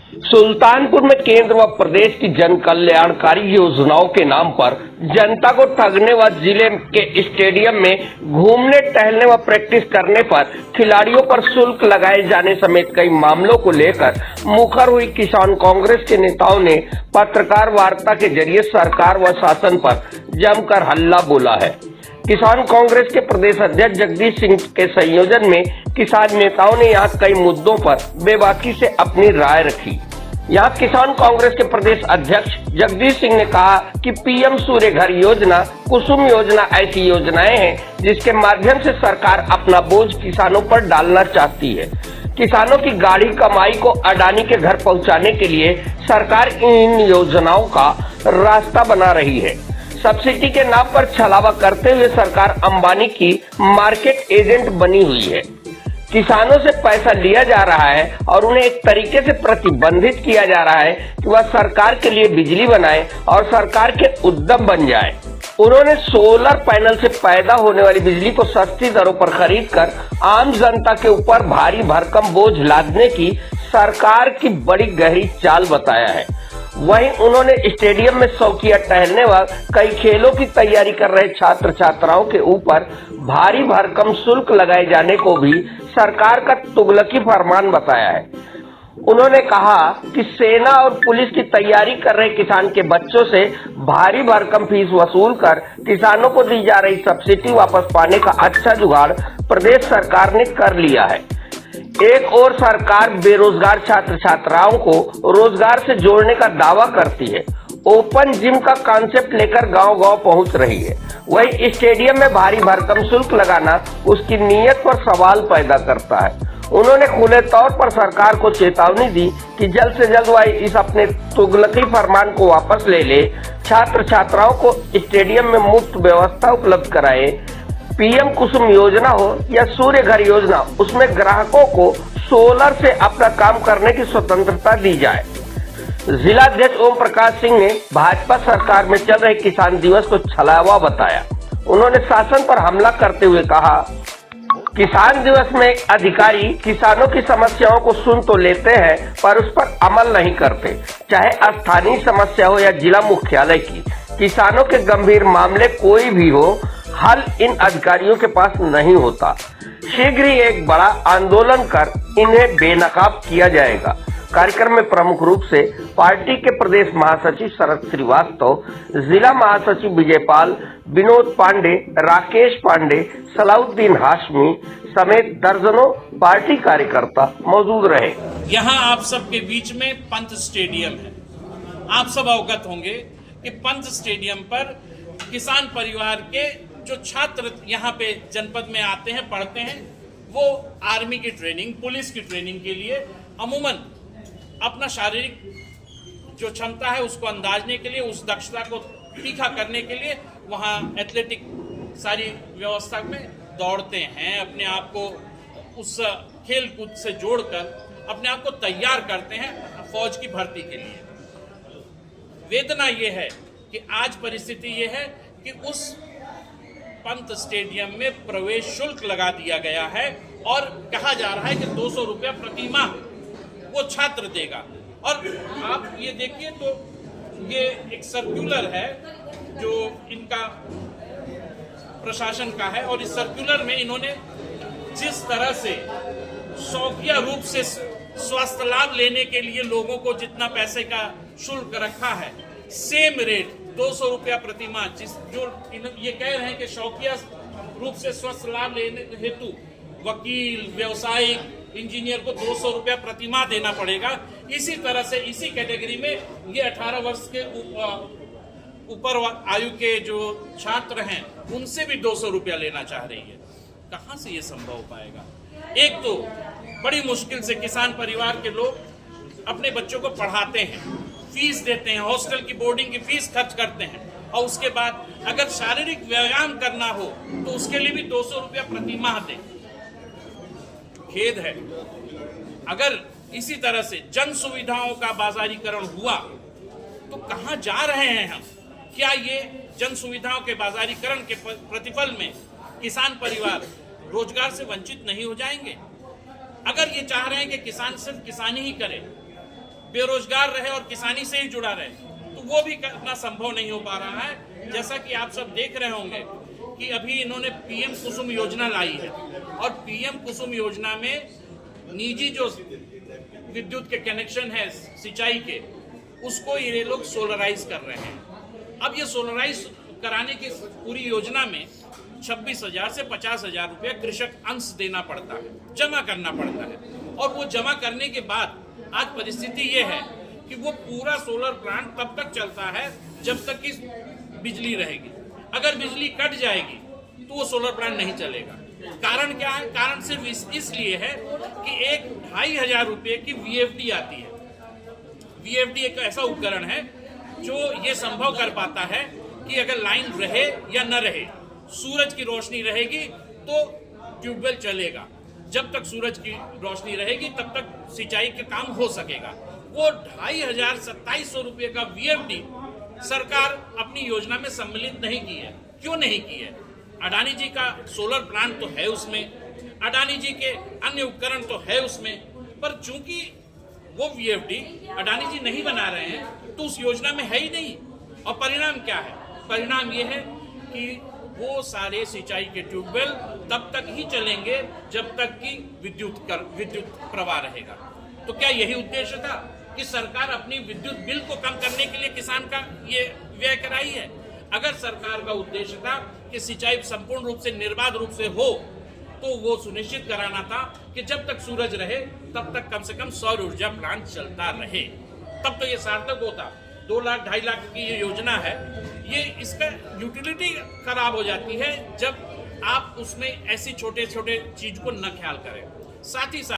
सुल्तानपुर में केंद्र व प्रदेश की जन कल्याणकारी योजनाओं के नाम पर जनता को ठगने व जिले के स्टेडियम में घूमने टहलने व प्रैक्टिस करने पर खिलाड़ियों पर शुल्क लगाए जाने समेत कई मामलों को लेकर मुखर हुई किसान कांग्रेस के नेताओं ने पत्रकार वार्ता के जरिए सरकार व शासन पर जमकर हल्ला बोला है। किसान कांग्रेस के प्रदेश अध्यक्ष जगदीश सिंह के संयोजन में किसान नेताओं ने यहाँ कई मुद्दों पर बेबाकी से अपनी राय रखी। यहाँ किसान कांग्रेस के प्रदेश अध्यक्ष जगदीश सिंह ने कहा कि पीएम सूर्य घर योजना, कुसुम योजना ऐसी योजनाएं हैं जिसके माध्यम से सरकार अपना बोझ किसानों पर डालना चाहती है। किसानों की गाढ़ी कमाई को अडानी के घर पहुंचाने के लिए सरकार इन योजनाओं का रास्ता बना रही है। सब्सिडी के नाम पर छलावा करते हुए सरकार अंबानी की मार्केट एजेंट बनी हुई है। किसानों से पैसा लिया जा रहा है और उन्हें एक तरीके से प्रतिबंधित किया जा रहा है कि वह सरकार के लिए बिजली बनाए और सरकार के उद्यम बन जाए। उन्होंने सोलर पैनल से पैदा होने वाली बिजली को सस्ती दरों पर खरीदकर आम जनता के ऊपर भारी भरकम बोझ लादने की सरकार की बड़ी गहरी चाल बताया है। वहीं उन्होंने स्टेडियम में शौकिया टहलने व कई खेलों की तैयारी कर रहे छात्र छात्राओं के ऊपर भारी भरकम शुल्क लगाए जाने को भी सरकार का तुगलकी फरमान बताया है। उन्होंने कहा कि सेना और पुलिस की तैयारी कर रहे किसान के बच्चों से भारी भरकम फीस वसूल कर किसानों को दी जा रही सब्सिडी वापस पाने का अच्छा जुगाड़ प्रदेश सरकार ने कर लिया है। एक और सरकार बेरोजगार छात्र छात्राओं को रोजगार से जोड़ने का दावा करती है। ओपन जिम का कॉन्सेप्ट लेकर गांव-गांव पहुंच रही है। वही स्टेडियम में भारी भरकम शुल्क लगाना उसकी नीयत पर सवाल पैदा करता है। उन्होंने खुले तौर पर सरकार को चेतावनी दी कि जल्द से जल्द वह इस अपने तुगलकी फरमान को वापस ले ले, छात्र छात्राओं को स्टेडियम में मुफ्त व्यवस्था उपलब्ध कराए। पीएम कुसुम योजना हो या सूर्य घर योजना, उसमें ग्राहकों को सोलर से अपना काम करने की स्वतंत्रता दी जाए। जिलाध्यक्ष ओम प्रकाश सिंह ने भाजपा सरकार में चल रहे किसान दिवस को छलावा बताया। उन्होंने शासन पर हमला करते हुए कहा, किसान दिवस में एक अधिकारी किसानों की समस्याओं को सुन तो लेते हैं पर उस पर अमल नहीं करते, चाहे स्थानीय समस्या हो या जिला मुख्यालय की। किसानों के गंभीर मामले कोई भी हो, हल इन अधिकारियों के पास नहीं होता। शीघ्र ही एक बड़ा आंदोलन कर इन्हें बेनकाब किया जाएगा। कार्यक्रम में प्रमुख रूप से पार्टी के प्रदेश महासचिव शरद श्रीवास्तव, जिला महासचिव विजयपाल, विनोद पांडे, राकेश पांडे, सलाउद्दीन हाशमी समेत दर्जनों पार्टी कार्यकर्ता मौजूद रहे। यहाँ आप सबके बीच में पंत स्टेडियम है। आप सब अवगत होंगे कि पंत स्टेडियम पर किसान परिवार के जो छात्र यहाँ पे जनपद में आते हैं, पढ़ते हैं, वो आर्मी की ट्रेनिंग, पुलिस की ट्रेनिंग के लिए अमूमन अपना शारीरिक जो क्षमता है उसको अंदाजने के लिए, उस दक्षता को तीखा करने के लिए वहाँ एथलेटिक सारी व्यवस्था में दौड़ते हैं। अपने आप को उस खेल कूद से जोड़कर अपने आप को तैयार करते हैं फौज की भर्ती के लिए। वेदना ये है कि आज परिस्थिति ये है कि उस पंत स्टेडियम में प्रवेश शुल्क लगा दिया गया है और कहा जा रहा है कि 200 रुपया प्रति माह वो छात्र देगा। और आप ये देखिए तो ये एक सर्कुलर है जो इनका प्रशासन का है और इस सर्कुलर में इन्होंने जिस तरह से शौकिया रूप से स्वास्थ्य लाभ लेने के लिए लोगों को जितना पैसे का शुल्क रखा है, सेम रेट 200 रुपया प्रति माह, जो ये कह रहे हैं कि शौकिया रूप से स्वास्थ्य लाभ लेने हेतु वकील, व्यवसायिक, इंजीनियर को 200 रुपया प्रति माह देना पड़ेगा। इसी तरह से इसी कैटेगरी में ये 18 वर्ष के ऊपर आयु के जो छात्र हैं उनसे भी 200 रुपया लेना चाह रही है। कहाँ से ये संभव हो पाएगा? एक तो बड़ी मुश्किल से किसान परिवार के लोग अपने बच्चों को पढ़ाते हैं, फीस देते हैं, हॉस्टल की बोर्डिंग की फीस खर्च करते हैं और उसके बाद अगर शारीरिक व्यायाम करना हो तो उसके लिए भी 200 रुपया प्रति माह दें। खेद है, अगर इसी तरह से जन सुविधाओं का बाजारीकरण हुआ तो कहां जा रहे हैं हम? क्या ये जन सुविधाओं के बाजारीकरण के प्रतिफल में किसान परिवार रोजगार से वंचित नहीं हो जाएंगे? अगर ये चाह रहे हैं कि किसान सिर्फ किसानी ही करे बेरोजगार रहे और किसानी से ही जुड़ा रहे, तो वो भी करना संभव नहीं हो पा रहा है। जैसा कि आप सब देख रहे होंगे कि अभी इन्होंने पीएम कुसुम योजना लाई है और पीएम कुसुम योजना में निजी जो विद्युत के कनेक्शन है सिंचाई के, उसको ये लोग सोलराइज कर रहे हैं। अब ये सोलराइज कराने की पूरी योजना में 26,000 से 50,000 रुपया कृषक अंश देना पड़ता है, जमा करना पड़ता है। और वो जमा करने के बाद आज परिस्थिति ये है कि वो पूरा सोलर प्लांट तब तक चलता है जब तक कि बिजली रहेगी। अगर बिजली कट जाएगी तो वो सोलर प्लांट नहीं चलेगा। कारण क्या है? कारण सिर्फ इसलिए है कि 1,500 रुपये की VFD आती है। VFD एक ऐसा उपकरण है जो ये संभव कर पाता है कि अगर लाइन रहे या न रहे, सूरज की रोशनी रहेगी तो ट्यूबवेल चलेगा, जब तक सूरज की रोशनी रहेगी तब तक सिंचाई का काम हो सकेगा। वो 2,500 रुपये का VFD सरकार अपनी योजना में सम्मिलित नहीं की है। क्यों नहीं की है? अडानी जी का सोलर प्लांट तो है उसमें, अडानी जी के अन्य उपकरण तो है उसमें, पर चूंकि वो VFD अडानी जी नहीं बना रहे हैं तो उस योजना में है ही नहीं। और परिणाम क्या है? परिणाम ये है कि वो सारे सिंचाई के ट्यूबवेल तब तक ही चलेंगे जब तक कि विद्युत प्रवाह रहेगा। तो क्या यही उद्देश्य था कि सरकार अपनी विद्युत बिल को कम करने के लिए किसान का ये व्यय कराई है? अगर सरकार का उद्देश्य था कि सिंचाई संपूर्ण रूप से निर्बाध रूप से हो, तो वो सुनिश्चित कराना था कि जब तक सूरज रहे तब तक कम से कम सौर ऊर्जा प्लांट चलता रहे। तब तो ये सार्थक होता। 2 लाख 2.5 लाख की ये योजना है, ये इसका यूटिलिटी खराब हो जाती है जब आप उसमें ऐसी छोटे छोटे चीज को न ख्याल करें। साथ ही साथ